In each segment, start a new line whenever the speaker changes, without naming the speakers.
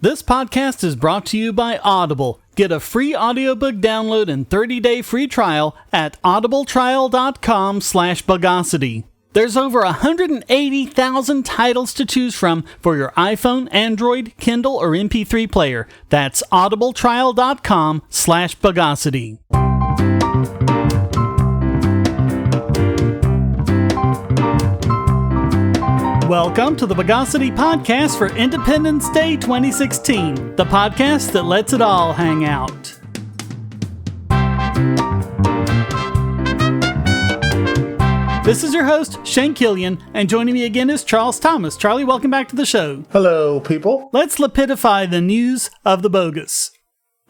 This podcast is brought to you by Audible. Get a free audiobook download and 30-day free trial at audibletrial.com/Bogosity. There's over 180,000 titles to choose from for your iPhone, Android, Kindle, or MP3 player. That's audibletrial.com/Bogosity. Welcome to the Bogosity podcast for Independence Day 2016, the podcast that lets it all hang out. This is your host, Shane Killian, and joining me again is Charles Thomas. Charlie, welcome back to the show.
Hello, people.
Let's lapidify the news of the bogus.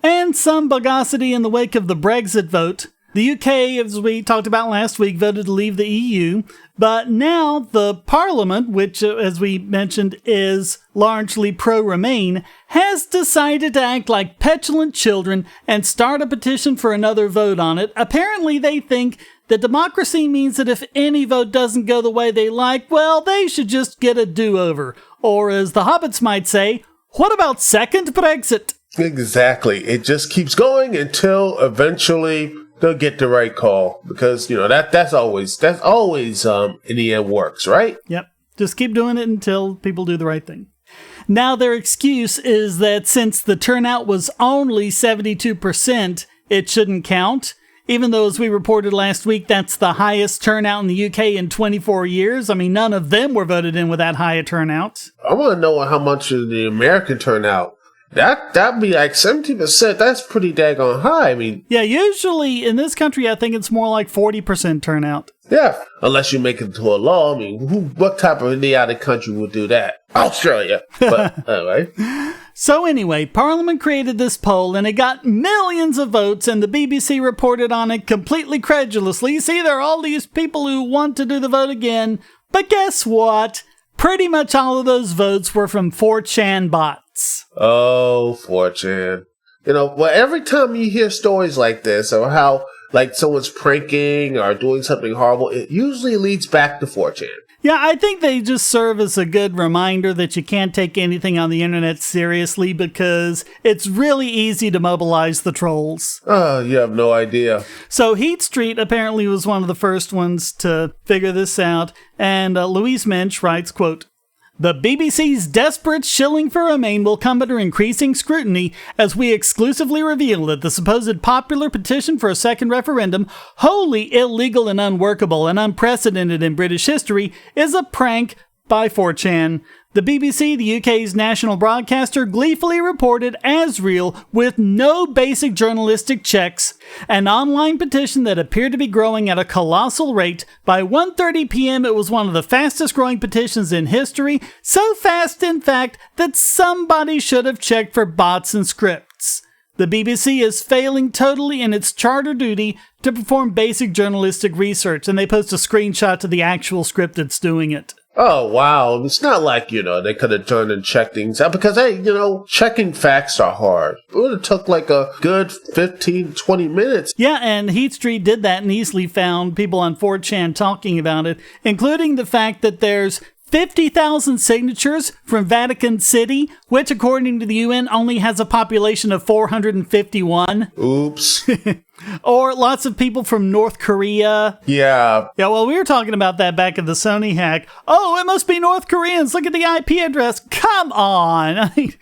And some bogosity in the wake of the Brexit vote. The UK, as we talked about last week, voted to leave the EU, but now the Parliament, which, as we mentioned, is largely pro-Remain, has decided to act like petulant children and start a petition for another vote on it. Apparently, they think that democracy means that if any vote doesn't go the way they like, well, they should just get a do-over. Or, as the hobbits might say, what about second Brexit?
Exactly. It just keeps going until eventually they'll get the right call, because that's always in the end works, right?
Yep. Just keep doing it until people do the right thing. Now their excuse is that since the turnout was only 72%, it shouldn't count. Even though, as we reported last week, that's the highest turnout in the UK in 24 years. I mean, none of them were voted in with that high a turnout.
I want to know how much of the American turnout. That'd be like 70%. That's pretty daggone high. I mean,
yeah, usually in this country, I think it's more like 40% turnout.
Yeah, unless you make it to a law. I mean, what type of idiotic country would do that? Australia. But anyway.
So anyway, Parliament created this poll and it got millions of votes, and the BBC reported on it completely credulously. See, there are all these people who want to do the vote again. But guess what? Pretty much all of those votes were from 4chan bots.
Oh, 4chan. Well, every time you hear stories like this, or how, like, someone's pranking or doing something horrible, it usually leads back to 4chan.
Yeah, I think they just serve as a good reminder that you can't take anything on the internet seriously, because it's really easy to mobilize the trolls.
Oh, you have no idea.
So Heat Street apparently was one of the first ones to figure this out, and Louise Mensch writes, quote, "The BBC's desperate shilling for Remain will come under increasing scrutiny as we exclusively reveal that the supposed popular petition for a second referendum, wholly illegal and unworkable and unprecedented in British history, is a prank by 4chan. The BBC, the UK's national broadcaster, gleefully reported as real with no basic journalistic checks, an online petition that appeared to be growing at a colossal rate. By 1:30 p.m. it was one of the fastest growing petitions in history, so fast in fact that somebody should have checked for bots and scripts. The BBC is failing totally in its charter duty to perform basic journalistic research," and they post a screenshot to the actual script that's doing it.
Oh, wow. It's not like, they could have turned and checked things out, because, hey, checking facts are hard. It would have took like a good 15, 20 minutes.
Yeah, and Heat Street did that and easily found people on 4chan talking about it, including the fact that there's 50,000 signatures from Vatican City, which, according to the UN, only has a population of 451.
Oops.
Or lots of people from North Korea.
Yeah.
Yeah, well, we were talking about that back in the Sony hack. Oh, it must be North Koreans. Look at the IP address. Come on. I mean,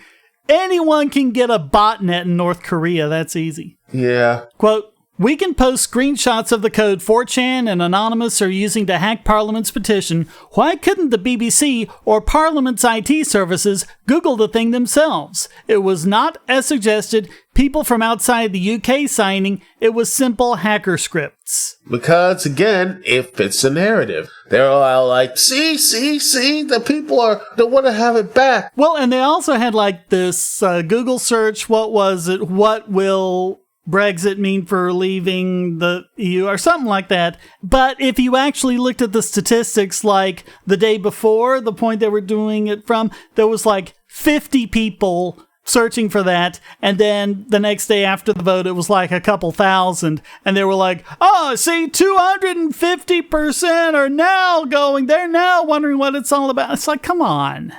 anyone can get a botnet in North Korea. That's easy.
Yeah.
Quote, "We can post screenshots of the code 4chan and Anonymous are using to hack Parliament's petition. Why couldn't the BBC or Parliament's IT services Google the thing themselves? It was not, as suggested, people from outside the UK signing. It was simple hacker scripts."
Because, again, it fits the narrative. They're all like, see, the people don't want to have it back.
Well, and they also had like this Google search. What was it? What will Brexit mean for leaving the EU or something like that? But if you actually looked at the statistics, like the day before, the point they were doing it from, there was like 50 people searching for that, and then the next day after the vote, it was like a couple thousand, and they were like, oh, see, 250% are now going, they're now wondering what it's all about. It's like, come on.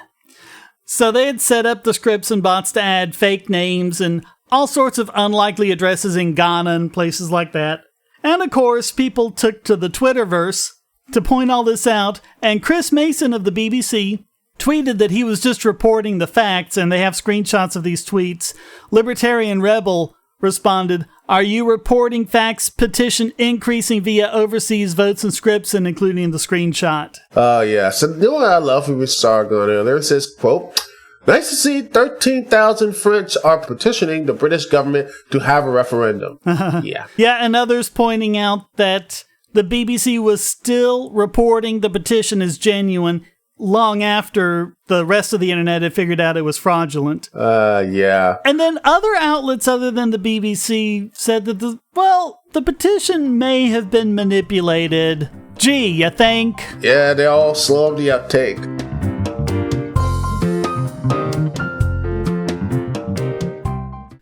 So they had set up the scripts and bots to add fake names and all sorts of unlikely addresses in Ghana and places like that. And of course, people took to the Twitterverse to point all this out, and Chris Mason of the BBC tweeted that he was just reporting the facts, and they have screenshots of these tweets. Libertarian Rebel responded, "Are you reporting facts? Petition increasing via overseas votes and scripts," and including the screenshot.
Yeah. So, you know what I love when we started going earlier? It says, quote, "Nice to see 13,000 French are petitioning the British government to have a referendum." Yeah.
Yeah, and others pointing out that the BBC was still reporting the petition as genuine long after the rest of the internet had figured out it was fraudulent.
Yeah.
And then other outlets other than the BBC said that the petition may have been manipulated. Gee, you think?
Yeah, they all slow the uptake.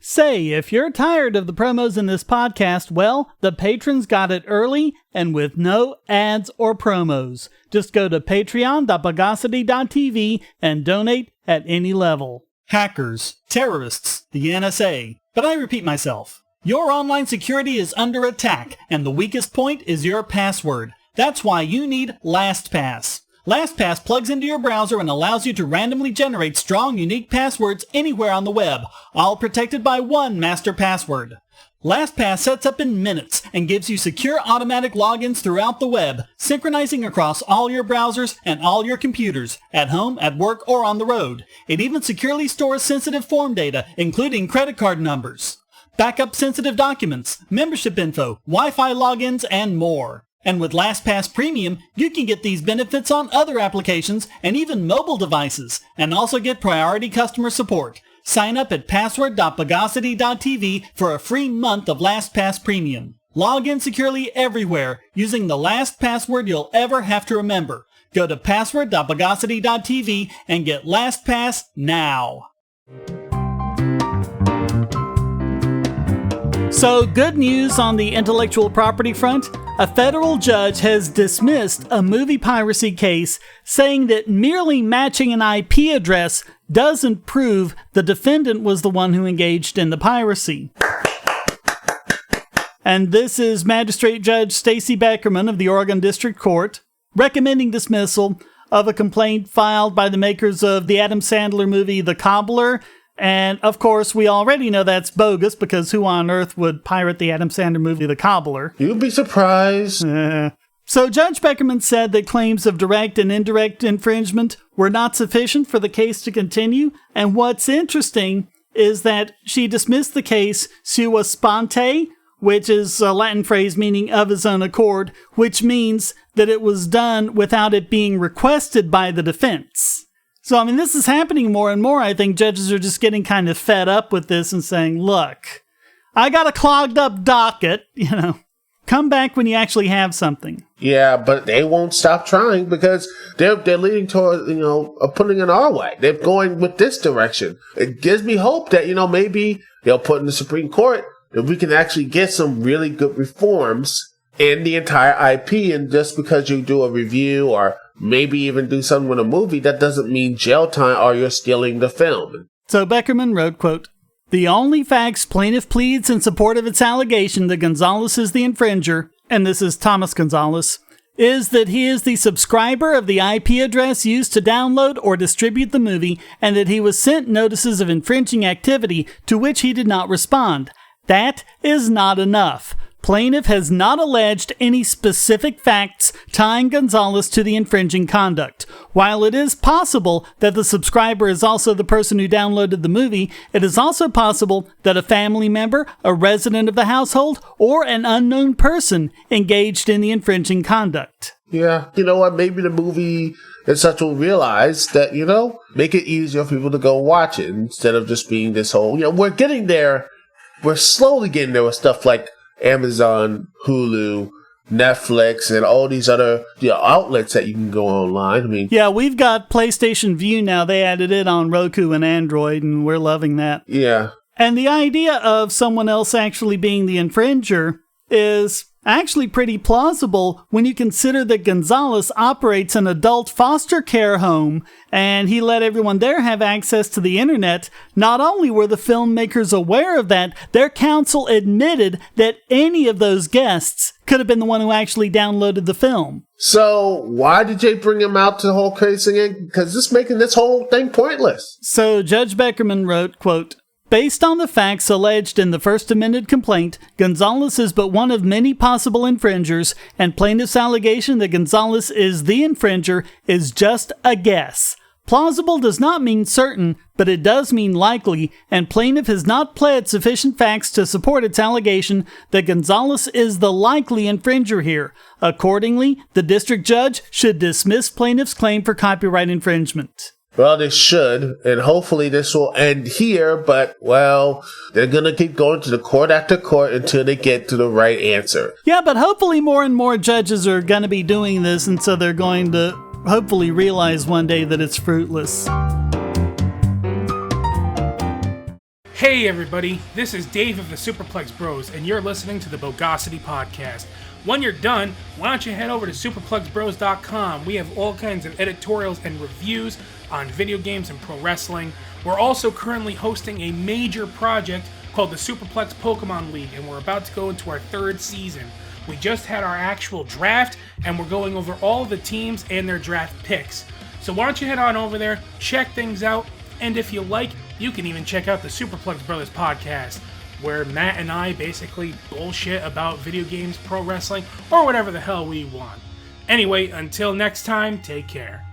Say, if you're tired of the promos in this podcast, well, the patrons got it early and with no ads or promos. Just go to patreon.bogosity.tv and donate at any level. Hackers, terrorists, the NSA. But I repeat myself. Your online security is under attack, and the weakest point is your password. That's why you need LastPass. LastPass plugs into your browser and allows you to randomly generate strong, unique passwords anywhere on the web, all protected by one master password. LastPass sets up in minutes and gives you secure automatic logins throughout the web, synchronizing across all your browsers and all your computers, at home, at work, or on the road. It even securely stores sensitive form data, including credit card numbers, backup sensitive documents, membership info, Wi-Fi logins, and more. And with LastPass Premium, you can get these benefits on other applications and even mobile devices, and also get priority customer support. Sign up at password.bogosity.tv for a free month of LastPass Premium. Log in securely everywhere using the last password you'll ever have to remember. Go to password.bogosity.tv and get LastPass now. So, good news on the intellectual property front. A federal judge has dismissed a movie piracy case, saying that merely matching an IP address doesn't prove the defendant was the one who engaged in the piracy. And this is Magistrate Judge Stacey Beckerman of the Oregon District Court recommending dismissal of a complaint filed by the makers of the Adam Sandler movie The Cobbler. And, of course, we already know that's bogus, because who on earth would pirate the Adam Sandler movie The Cobbler?
You'd be surprised.
So Judge Beckerman said that claims of direct and indirect infringement were not sufficient for the case to continue. And what's interesting is that she dismissed the case sua sponte, which is a Latin phrase meaning of his own accord, which means that it was done without it being requested by the defense. So, I mean, this is happening more and more. I think judges are just getting kind of fed up with this and saying, look, I got a clogged up docket, come back when you actually have something.
Yeah, but they won't stop trying because they're leading toward, putting it our way. They're going with this direction. It gives me hope that, maybe they'll put in the Supreme Court that we can actually get some really good reforms in the entire IP. And just because you do a review or maybe even do something with a movie, that doesn't mean jail time or you're stealing the film.
So Beckerman wrote, quote, "The only facts plaintiff pleads in support of its allegation that Gonzalez is the infringer," and this is Thomas Gonzalez, "is that he is the subscriber of the IP address used to download or distribute the movie, and that he was sent notices of infringing activity to which he did not respond. That is not enough. Plaintiff has not alleged any specific facts tying Gonzalez to the infringing conduct. While it is possible that the subscriber is also the person who downloaded the movie, it is also possible that a family member, a resident of the household, or an unknown person engaged in the infringing conduct."
Yeah, you know what? Maybe the movie and such will realize that, make it easier for people to go watch it instead of just being this whole, we're getting there. We're slowly getting there with stuff like Amazon, Hulu, Netflix, and all these other outlets that you can go online.
Yeah, we've got PlayStation View now. They added it on Roku and Android, and we're loving that.
Yeah.
And the idea of someone else actually being the infringer is, actually pretty plausible when you consider that Gonzalez operates an adult foster care home and he let everyone there have access to the internet. Not only were the filmmakers aware of that, their counsel admitted that any of those guests could have been the one who actually downloaded the film.
So why did Jay bring him out to the whole crazy thing? Because it's making this whole thing pointless.
So Judge Beckerman wrote, quote, "Based on the facts alleged in the first amended complaint, Gonzalez is but one of many possible infringers, and plaintiff's allegation that Gonzalez is the infringer is just a guess. Plausible does not mean certain, but it does mean likely, and plaintiff has not pled sufficient facts to support its allegation that Gonzalez is the likely infringer here. Accordingly, the district judge should dismiss plaintiff's claim for copyright infringement."
Well, they should, and hopefully this will end here, but, well, they're going to keep going to the court after court until they get to the right answer.
Yeah, but hopefully more and more judges are going to be doing this, and so they're going to hopefully realize one day that it's fruitless.
Hey everybody, this is Dave of the Superplex Bros, and you're listening to the Bogosity podcast. When you're done, why don't you head over to superplexbros.com. We have all kinds of editorials and reviews on video games and pro wrestling. We're also currently hosting a major project called the Superplex Pokemon League, and we're about to go into our 3rd season. We just had our actual draft, and we're going over all of the teams and their draft picks. So why don't you head on over there, check things out, and if you like, you can even check out the Superplex Brothers podcast, where Matt and I basically bullshit about video games, pro wrestling, or whatever the hell we want. Anyway, until next time, take care.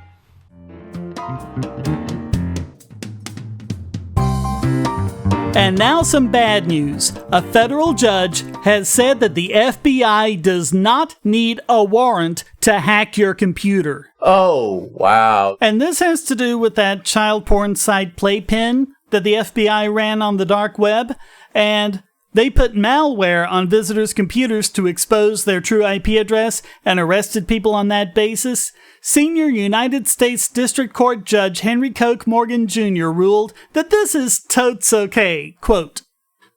And now some bad news. A federal judge has said that the FBI does not need a warrant to hack your computer.
Oh, wow.
And this has to do with that child porn site Playpen that the FBI ran on the dark web. And they put malware on visitors' computers to expose their true IP address and arrested people on that basis. Senior United States District Court Judge Henry Koch Morgan Jr. ruled that this is totes okay. Quote,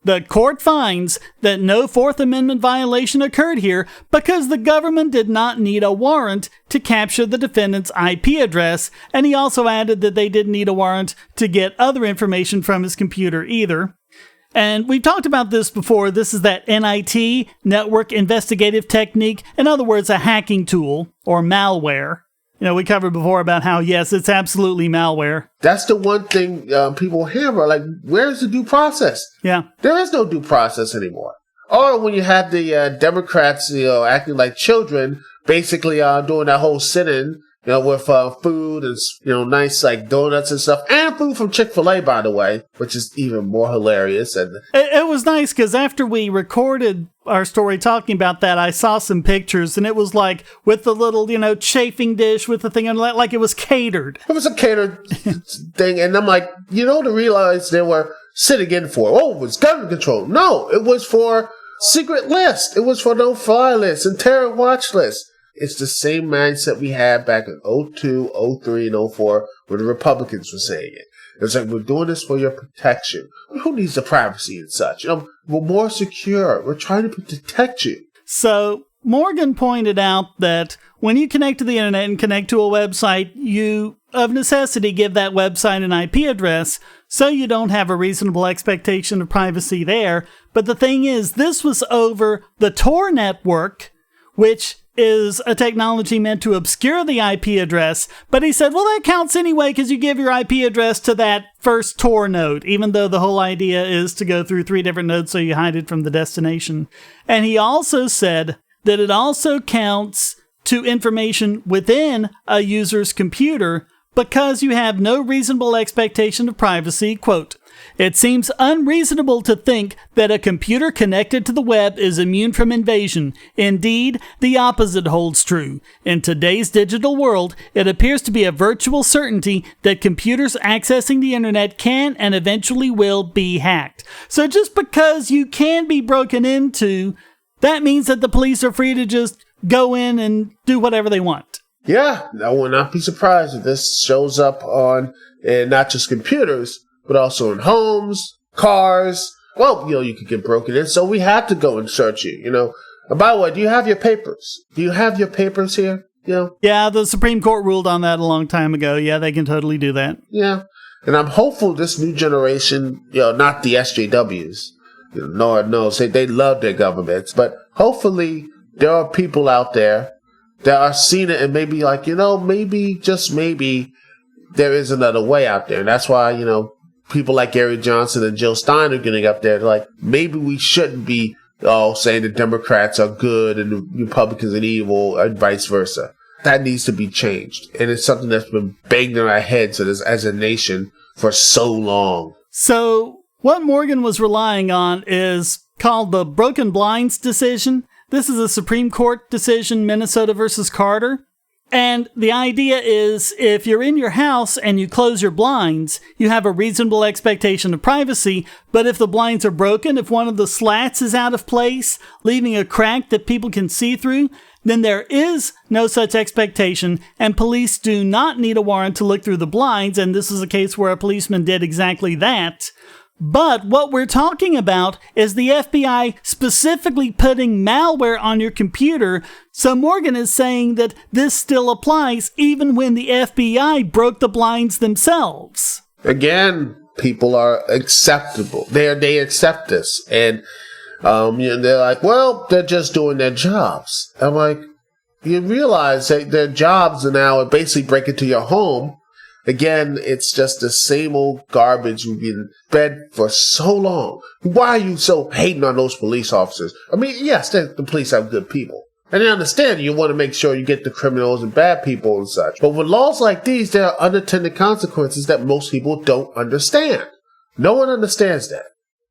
"The court finds that no Fourth Amendment violation occurred here because the government did not need a warrant to capture the defendant's IP address," and he also added that they didn't need a warrant to get other information from his computer either. And we've talked about this before. This is that NIT, Network Investigative Technique. In other words, a hacking tool or malware. You know, we covered before about how, yes, it's absolutely malware.
That's the one thing people hammer. Like, where's the due process?
Yeah.
There is no due process anymore. Or when you have the Democrats, acting like children, basically doing that whole sit-in, with food and, nice, like, donuts and stuff. And food from Chick-fil-A, by the way, which is even more hilarious. And
it was nice because after we recorded our story talking about that, I saw some pictures, and it was like with the little, chafing dish with the thing, and like it was catered.
It was a catered thing. And I'm like, to realize they were sitting in for, it was gun control. No, it was for secret list. It was for no-fly list and terror watch list. It's the same mindset we had back in 02, 03, and 04 when the Republicans were saying it. It's like, we're doing this for your protection. Who needs the privacy and such? We're more secure. We're trying to protect you.
So Morgan pointed out that when you connect to the internet and connect to a website, you, of necessity, give that website an IP address so you don't have a reasonable expectation of privacy there. But the thing is, this was over the Tor network, which is a technology meant to obscure the IP address, but he said, well, that counts anyway because you give your IP address to that first Tor node, even though the whole idea is to go through 3 different nodes so you hide it from the destination. And he also said that it also counts to information within a user's computer because you have no reasonable expectation of privacy. Quote, "It seems unreasonable to think that a computer connected to the web is immune from invasion. Indeed, the opposite holds true. In today's digital world, it appears to be a virtual certainty that computers accessing the internet can and eventually will be hacked." So just because you can be broken into, that means that the police are free to just go in and do whatever they want.
Yeah, I will not be surprised if this shows up on not just computers, but also in homes, cars. Well, you could get broken in, so we have to go and search you. And by the way, do you have your papers? Do you have your papers here?
Yeah, the Supreme Court ruled on that a long time ago. Yeah, they can totally do that.
Yeah. And I'm hopeful this new generation, not the SJWs, Lord knows they love their governments, but hopefully there are people out there that are seeing it and maybe like, maybe, just maybe, there is another way out there. And that's why, people like Gary Johnson and Jill Stein are getting up there. They're like, maybe we shouldn't be all saying the Democrats are good and the Republicans are evil and vice versa. That needs to be changed. And it's something that's been banged in our heads as a nation for so long.
So what Morgan was relying on is called the Broken Blinds decision. This is a Supreme Court decision, Minnesota versus Carter. And the idea is if you're in your house and you close your blinds, you have a reasonable expectation of privacy. But if the blinds are broken, if one of the slats is out of place, leaving a crack that people can see through, then there is no such expectation, and police do not need a warrant to look through the blinds, and this is a case where a policeman did exactly that. But what we're talking about is the FBI specifically putting malware on your computer, so Morgan is saying that this still applies even when the FBI broke the blinds themselves.
Again, people are acceptable. They accept this, and they're like, well, they're just doing their jobs. I'm like, you realize that their jobs now are basically break into your home. Again, it's just the same old garbage we've been fed for so long. Why are you so hating on those police officers? I mean, yes, the police have good people. And I understand you want to make sure you get the criminals and bad people and such. But with laws like these, there are unintended consequences that most people don't understand. No one understands that.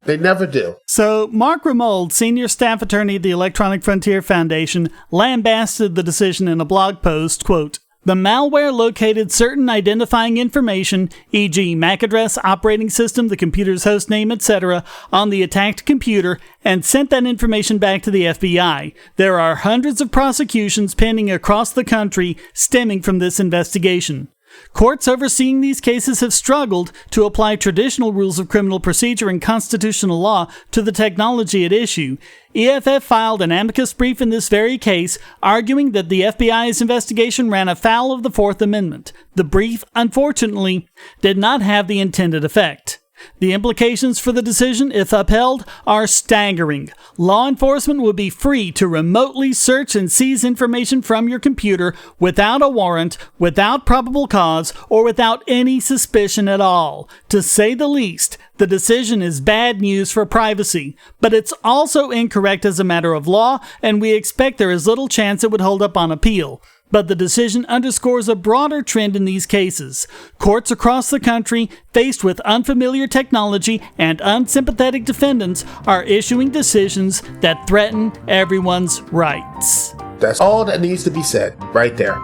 They never do.
So, Mark Remold, senior staff attorney at the Electronic Frontier Foundation, lambasted the decision in a blog post, quote, "The malware located certain identifying information, e.g. MAC address, operating system, the computer's host name, etc., on the attacked computer and sent that information back to the FBI. There are hundreds of prosecutions pending across the country stemming from this investigation. Courts overseeing these cases have struggled to apply traditional rules of criminal procedure and constitutional law to the technology at issue. EFF filed an amicus brief in this very case, arguing that the FBI's investigation ran afoul of the Fourth Amendment. The brief, unfortunately, did not have the intended effect. The implications for the decision, if upheld, are staggering. Law enforcement would be free to remotely search and seize information from your computer without a warrant, without probable cause, or without any suspicion at all. To say the least, the decision is bad news for privacy, but it's also incorrect as a matter of law, and we expect there is little chance it would hold up on appeal. But the decision underscores a broader trend in these cases. Courts across the country, faced with unfamiliar technology and unsympathetic defendants, are issuing decisions that threaten everyone's rights."
That's all that needs to be said, right there.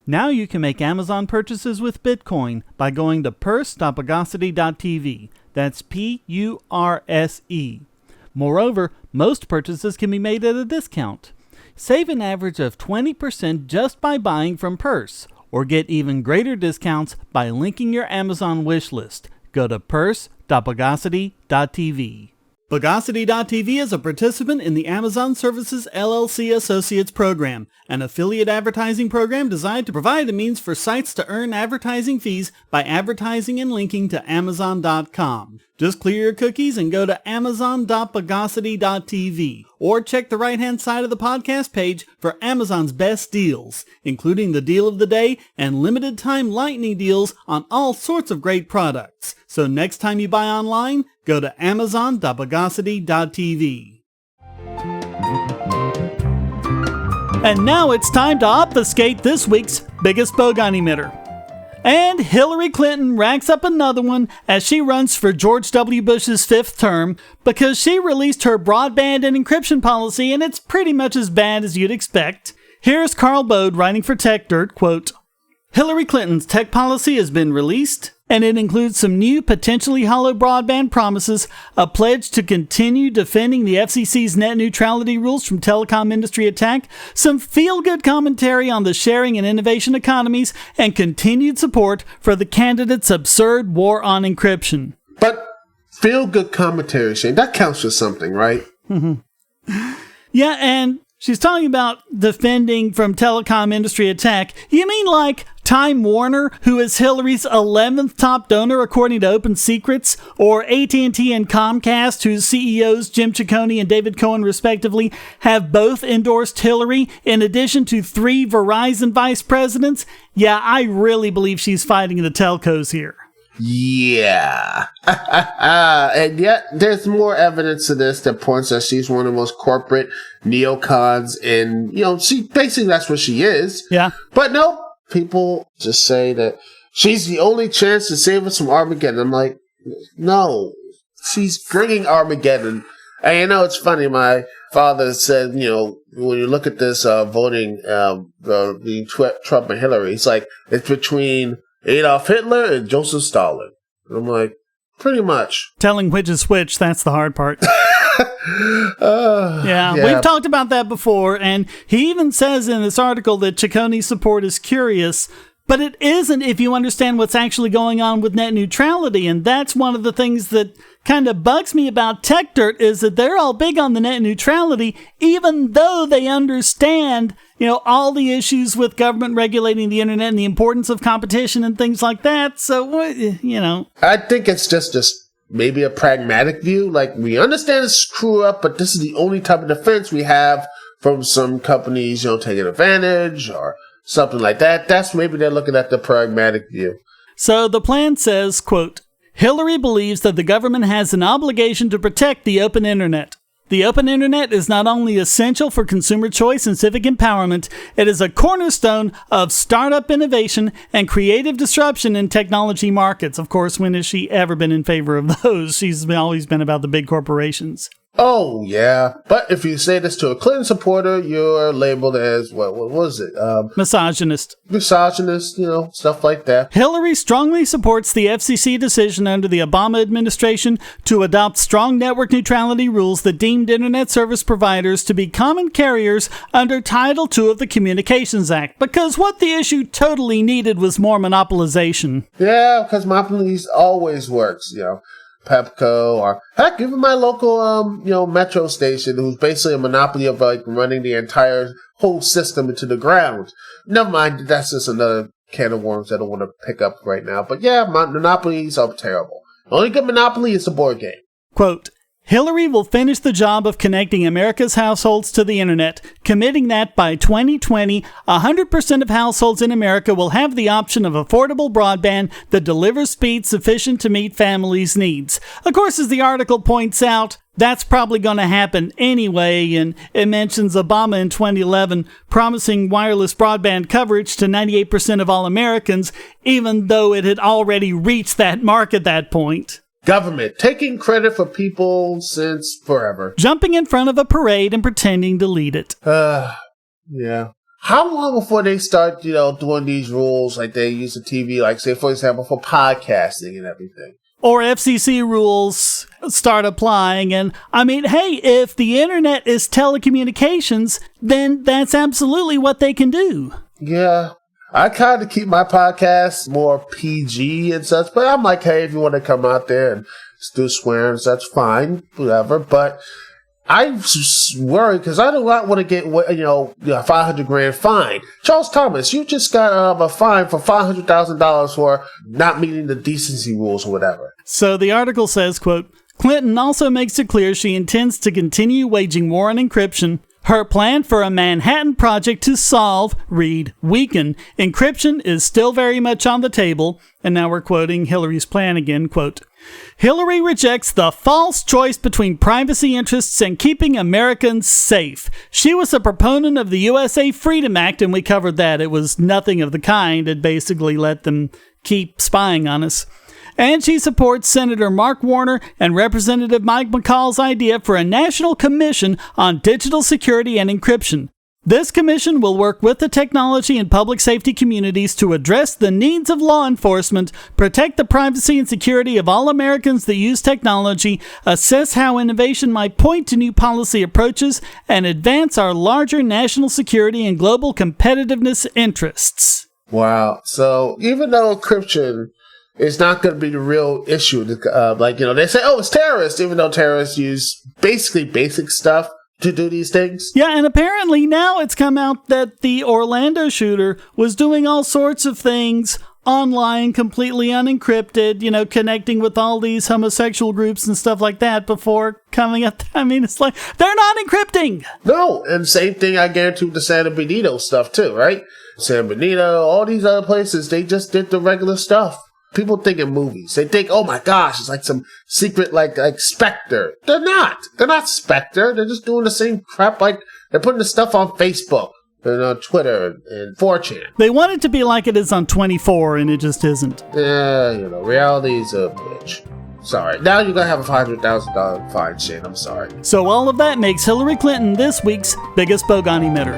Now you can make Amazon purchases with Bitcoin by going to purse.bogosity.tv. That's P-U-R-S-E. Moreover, most purchases can be made at a discount. Save an average of 20% just by buying from Purse, or get even greater discounts by linking your Amazon wish list. Go to purse.bogosity.tv. Bogosity.tv is a participant in the Amazon Services LLC Associates program, an affiliate advertising program designed to provide a means for sites to earn advertising fees by advertising and linking to Amazon.com. Just clear your cookies and go to amazon.bogosity.tv, or check the right-hand side of the podcast page for Amazon's best deals, including the deal of the day and limited-time lightning deals on all sorts of great products. So next time you buy online, go to amazon.bogosity.tv. And now it's time to obfuscate this week's biggest Bogon emitter. And Hillary Clinton racks up another one as she runs for George W. Bush's fifth term because she released her broadband and encryption policy, and it's pretty much as bad as you'd expect. Here's Carl Bode writing for TechDirt, quote, "Hillary Clinton's tech policy has been released, and it includes some new potentially hollow broadband promises, a pledge to continue defending the FCC's net neutrality rules from telecom industry attack, some feel-good commentary on the sharing and innovation economies, and continued support for the candidate's absurd war on encryption."
But feel-good commentary, Shane. That counts for something, right?
Yeah, and she's talking about defending from telecom industry attack. You mean like Time Warner, who is Hillary's 11th top donor according to Open Secrets, or AT&T and Comcast, whose CEOs Jim Ciccone and David Cohen respectively have both endorsed Hillary, in addition to 3 Verizon vice presidents? Yeah, I really believe she's fighting the telcos here.
Yeah. And yet, there's more evidence to this that points that she's one of the most corporate neocons, and, basically that's what she is.
Yeah.
But no, people just say that she's the only chance to save us from Armageddon. I'm like, no, she's bringing Armageddon. And it's funny, my father said, when you look at this voting between Trump and Hillary, it's like, it's between Adolf Hitler and Joseph Stalin. And I'm like, pretty much.
Telling which is which, that's the hard part. Yeah, we've talked about that before, and he even says in this article that Ciccone's support is curious, but it isn't if you understand what's actually going on with net neutrality, and that's one of the things that kind of bugs me about Tech Dirt, is that they're all big on the net neutrality, even though they understand, all the issues with government regulating the internet and the importance of competition and things like that. So,
I think it's just maybe a pragmatic view. Like, we understand it's screw up, but this is the only type of defense we have from some companies, taking advantage or something like that. That's maybe they're looking at the pragmatic view.
So the plan says, quote, Hillary believes that the government has an obligation to protect the open internet. The open internet is not only essential for consumer choice and civic empowerment, it is a cornerstone of startup innovation and creative disruption in technology markets. Of course, when has she ever been in favor of those? She's always been about the big corporations.
Oh, yeah. But if you say this to a Clinton supporter, you're labeled as, what was it?
Misogynist.
Misogynist, stuff like that.
Hillary strongly supports the FCC decision under the Obama administration to adopt strong network neutrality rules that deemed internet service providers to be common carriers under Title II of the Communications Act, because what the issue totally needed was more monopolization.
Yeah, because monopolies always works, Pepco, or heck, even my local, metro station, who's basically a monopoly of running the entire whole system into the ground. Never mind, that's just another can of worms I don't want to pick up right now. But yeah, monopolies are terrible. The only good monopoly is the board game.
Quote, Hillary will finish the job of connecting America's households to the internet, committing that by 2020, 100% of households in America will have the option of affordable broadband that delivers speed sufficient to meet families' needs. Of course, as the article points out, that's probably going to happen anyway, and it mentions Obama in 2011 promising wireless broadband coverage to 98% of all Americans, even though it had already reached that mark at that point.
Government taking credit for people since forever.
Jumping in front of a parade and pretending to lead it.
Yeah. How long before they start, doing these rules like they use the TV, like say, for example, for podcasting and everything?
Or FCC rules start applying. And I mean, hey, if the internet is telecommunications, then that's absolutely what they can do.
Yeah. I kind of keep my podcast more PG and such, but I'm like, hey, if you want to come out there and do swearings, that's fine, whatever. But I worry because I do not want to get, a $500,000 fine. Charles Thomas, you just got a fine for $500,000 for not meeting the decency rules or whatever.
So the article says, quote, Clinton also makes it clear she intends to continue waging war on encryption. Her plan for a Manhattan Project to solve, weaken, encryption is still very much on the table. And now we're quoting Hillary's plan again, quote, Hillary rejects the false choice between privacy interests and keeping Americans safe. She was a proponent of the USA Freedom Act, and we covered that. It was nothing of the kind. It basically let them keep spying on us. And she supports Senator Mark Warner and Representative Mike McCall's idea for a national commission on digital security and encryption. This commission will work with the technology and public safety communities to address the needs of law enforcement, protect the privacy and security of all Americans that use technology, assess how innovation might point to new policy approaches, and advance our larger national security and global competitiveness interests.
Wow. So even though encryption it's not going to be the real issue. They say, oh, it's terrorists, even though terrorists use basically basic stuff to do these things.
Yeah, and apparently now it's come out that the Orlando shooter was doing all sorts of things online, completely unencrypted, connecting with all these homosexual groups and stuff like that before coming up. I mean, it's like, they're not encrypting.
No, and same thing I guarantee with the San Benito stuff too, right? San Benito, all these other places, they just did the regular stuff. People think in movies. They think, oh my gosh, it's like some secret, like Spectre. They're not. They're not Spectre. They're just doing the same crap. Like, they're putting the stuff on Facebook and on Twitter and 4chan.
They want it to be like it is on 24, and it just isn't.
Yeah, reality is a bitch. Sorry. Now you're going to have a $500,000 fine, Shane. I'm sorry.
So all of that makes Hillary Clinton this week's biggest Bogon emitter.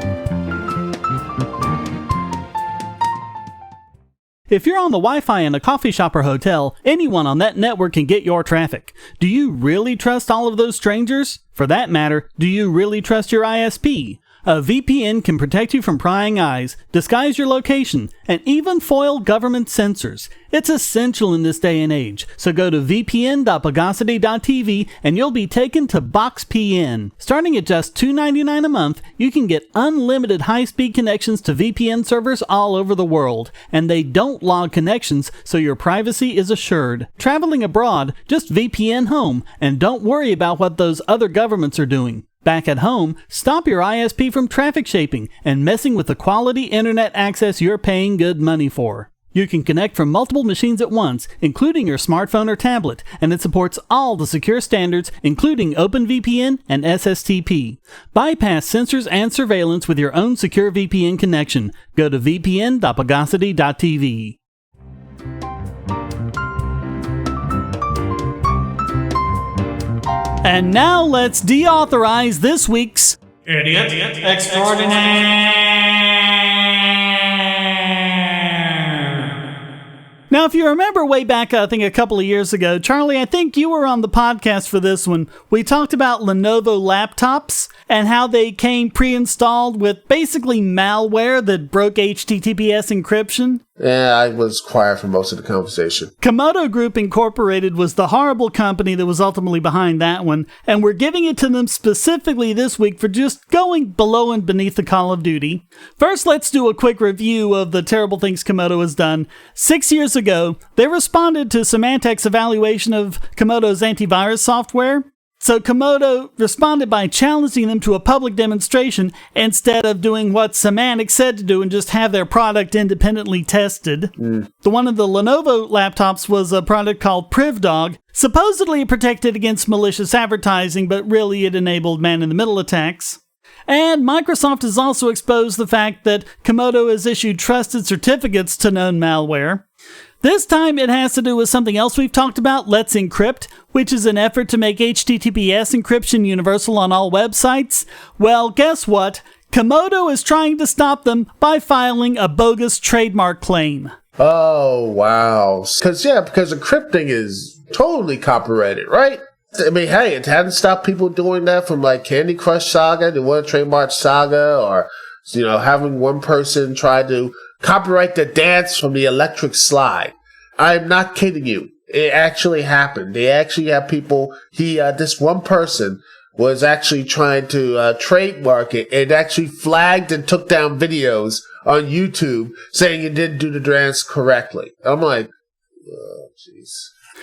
If you're on the Wi-Fi in a coffee shop or hotel, anyone on that network can get your traffic. Do you really trust all of those strangers? For that matter, do you really trust your ISP? A VPN can protect you from prying eyes, disguise your location, and even foil government censors. It's essential in this day and age, so go to vpn.bogosity.tv and you'll be taken to BoxPN. Starting at just $2.99 a month, you can get unlimited high-speed connections to VPN servers all over the world, and they don't log connections, so your privacy is assured. Traveling abroad, just VPN home, and don't worry about what those other governments are doing. Back at home, stop your ISP from traffic shaping and messing with the quality internet access you're paying good money for. You can connect from multiple machines at once, including your smartphone or tablet, and it supports all the secure standards, including OpenVPN and SSTP. Bypass censors and surveillance with your own secure VPN connection. Go to vpn.bogosity.tv. And now let's deauthorize this week's
Idiot Extraordinaire.
Now, if you remember way back, I think a couple of years ago, Charlie, I think you were on the podcast for this one. We talked about Lenovo laptops and how they came pre-installed with basically malware that broke HTTPS encryption.
Yeah, I was quiet for most of the conversation.
Comodo Group Incorporated was the horrible company that was ultimately behind that one, and we're giving it to them specifically this week for just going below and beneath the call of duty. First, let's do a quick review of the terrible things Comodo has done. 6 years ago, they responded to Symantec's evaluation of Comodo's antivirus software. So Comodo responded by challenging them to a public demonstration instead of doing what Symantec said to do and just have their product independently tested. The one of the Lenovo laptops was a product called PrivDog. Supposedly it protected against malicious advertising, but really it enabled man-in-the-middle attacks. And Microsoft has also exposed the fact that Comodo has issued trusted certificates to known malware. This time it has to do with something else we've talked about, Let's Encrypt, which is an effort to make HTTPS encryption universal on all websites. Well, guess what? Comodo is trying to stop them by filing a bogus trademark claim.
Oh, wow. Because encrypting is totally copyrighted, right? I mean, hey, it hadn't stopped people doing that from like Candy Crush Saga, they want to trademark Saga, or, having one person try to copyright the dance from the electric slide. I'm not kidding you. It actually happened. They actually have people, this one person was actually trying to trademark it and actually flagged and took down videos on YouTube saying it didn't do the dance correctly. I'm like, oh, jeez.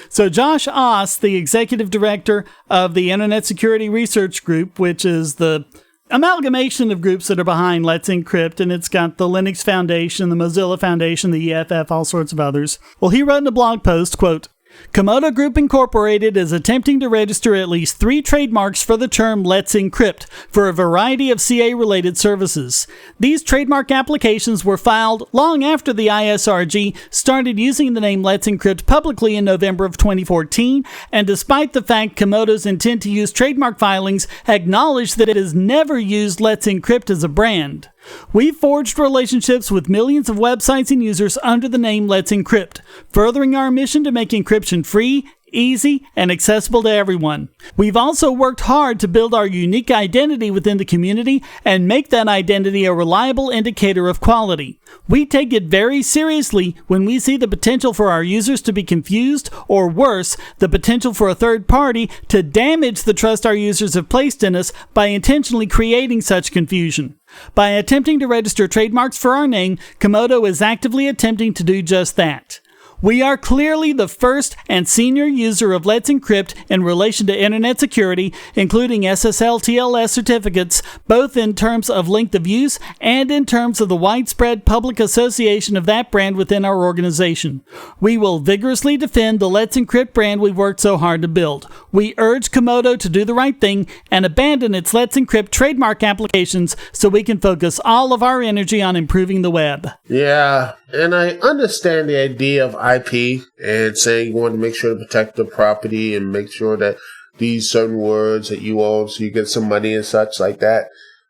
So Josh Oss, the executive director of the Internet Security Research Group, which is the amalgamation of groups that are behind Let's Encrypt, and it's got the Linux Foundation, the Mozilla Foundation, the EFF, all sorts of others. Well, he wrote in a blog post, quote, Comodo Group Incorporated is attempting to register at least 3 trademarks for the term Let's Encrypt for a variety of CA-related services. These trademark applications were filed long after the ISRG started using the name Let's Encrypt publicly in November of 2014, and despite the fact Comodo's intent to use trademark filings acknowledged that it has never used Let's Encrypt as a brand. We've forged relationships with millions of websites and users under the name Let's Encrypt, furthering our mission to make encryption free, easy and accessible to everyone. We've also worked hard to build our unique identity within the community and make that identity a reliable indicator of quality. We take it very seriously when we see the potential for our users to be confused, or worse, the potential for a third party to damage the trust our users have placed in us by intentionally creating such confusion. By attempting to register trademarks for our name, Comodo is actively attempting to do just that. We are clearly the first and senior user of Let's Encrypt in relation to internet security, including SSL TLS certificates, both in terms of length of use and in terms of the widespread public association of that brand within our organization. We will vigorously defend the Let's Encrypt brand we've worked so hard to build. We urge Comodo to do the right thing and abandon its Let's Encrypt trademark applications so we can focus all of our energy on improving the web.
Yeah, and I understand the idea of IP and saying you want to make sure to protect the property and make sure that these certain words that you own so you get some money and such like that.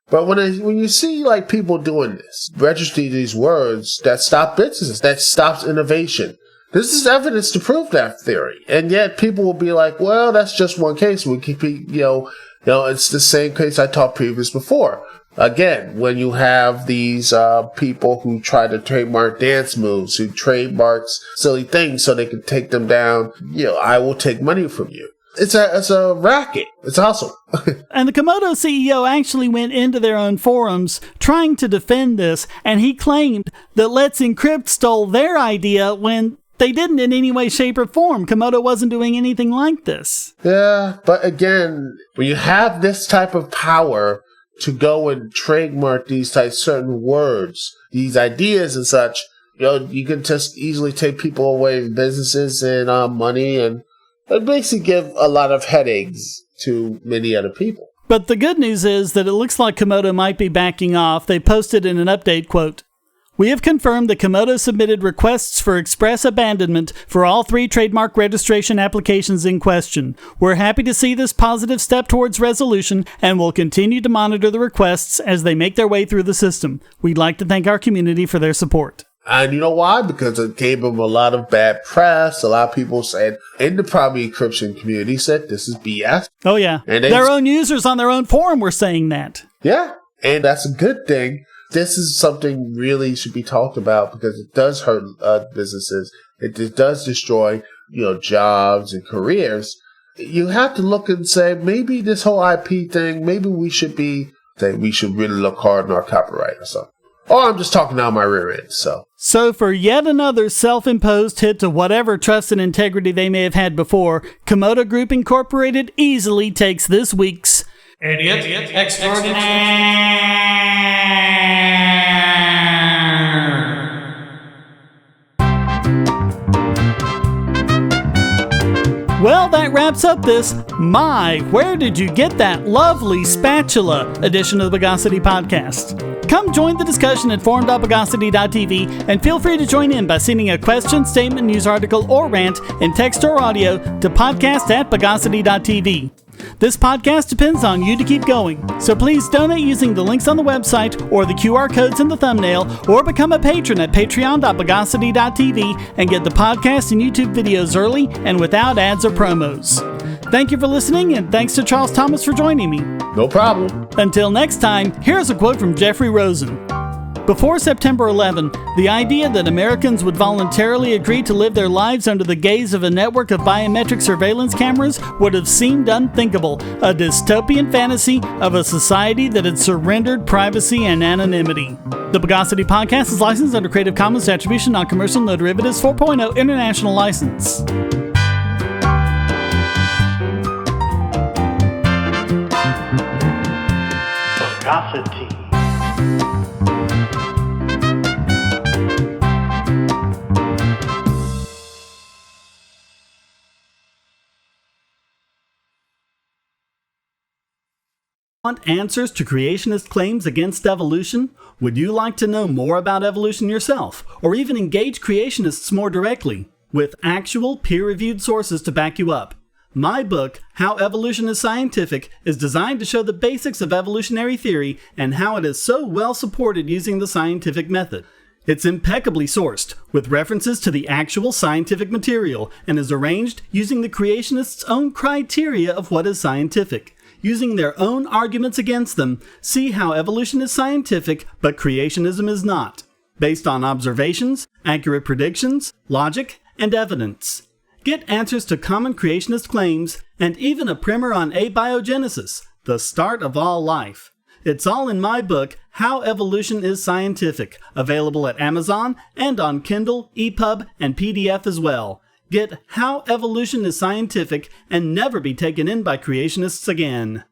But when you see like people doing this, registering these words that stop businesses, that stops innovation. This is evidence to prove that theory. And yet people will be like, well, that's just one case. We keep, it's the same case I taught previous before. Again, when you have these people who try to trademark dance moves, who trademarks silly things so they can take them down, I will take money from you. It's a racket. It's awesome.
And the Comodo CEO actually went into their own forums trying to defend this, and he claimed that Let's Encrypt stole their idea when they didn't in any way, shape, or form. Comodo wasn't doing anything like this.
Yeah, but again, when you have this type of power to go and trademark these type certain words, these ideas and such, you can just easily take people away, businesses and money, and it basically give a lot of headaches to many other people.
But the good news is that it looks like Comodo might be backing off. They posted in an update, quote, "We have confirmed that Comodo submitted requests for express abandonment for all 3 trademark registration applications in question. We're happy to see this positive step towards resolution and will continue to monitor the requests as they make their way through the system. We'd like to thank our community for their support."
And you know why? Because it gave them a lot of bad press. A lot of people said in the private encryption community said this is BS.
Oh yeah. And their own users on their own forum were saying that.
Yeah. And that's a good thing. This is something really should be talked about because it does hurt businesses. It does destroy, jobs and careers. You have to look and say, maybe this whole IP thing, maybe we should really look hard on our copyright or something. Or I'm just talking out my rear end,
So for yet another self-imposed hit to whatever trust and integrity they may have had before, Comodo Group Incorporated easily takes this week's Idiot Extraordinaire. Well, that wraps up this Where Did You Get That Lovely Spatula edition of the Bogosity podcast. Come join the discussion at forum.bogosity.tv and feel free to join in by sending a question, statement, news article, or rant in text or audio to podcast@bogosity.tv. This podcast depends on you to keep going, so please donate using the links on the website or the QR codes in the thumbnail, or become a patron at patreon.bogosity.tv and get the podcast and YouTube videos early and without ads or promos. Thank you for listening, and thanks to Charles Thomas for joining me.
No problem.
Until next time, here's a quote from Jeffrey Rosen. Before September 11, the idea that Americans would voluntarily agree to live their lives under the gaze of a network of biometric surveillance cameras would have seemed unthinkable, a dystopian fantasy of a society that had surrendered privacy and anonymity. The Bogosity podcast is licensed under Creative Commons Attribution Non-Commercial No Derivatives 4.0 International License.
Bogosity.
Want answers to creationist claims against evolution? Would you like to know more about evolution yourself, or even engage creationists more directly, with actual peer-reviewed sources to back you up? My book, How Evolution is Scientific, is designed to show the basics of evolutionary theory and how it is so well supported using the scientific method. It's impeccably sourced, with references to the actual scientific material, and is arranged using the creationists' own criteria of what is scientific. Using their own arguments against them, see how evolution is scientific, but creationism is not, based on observations, accurate predictions, logic, and evidence. Get answers to common creationist claims, and even a primer on abiogenesis, the start of all life. It's all in my book, How Evolution is Scientific, available at Amazon and on Kindle, EPUB, and PDF as well. Get How Evolution is Scientific and never be taken in by creationists again.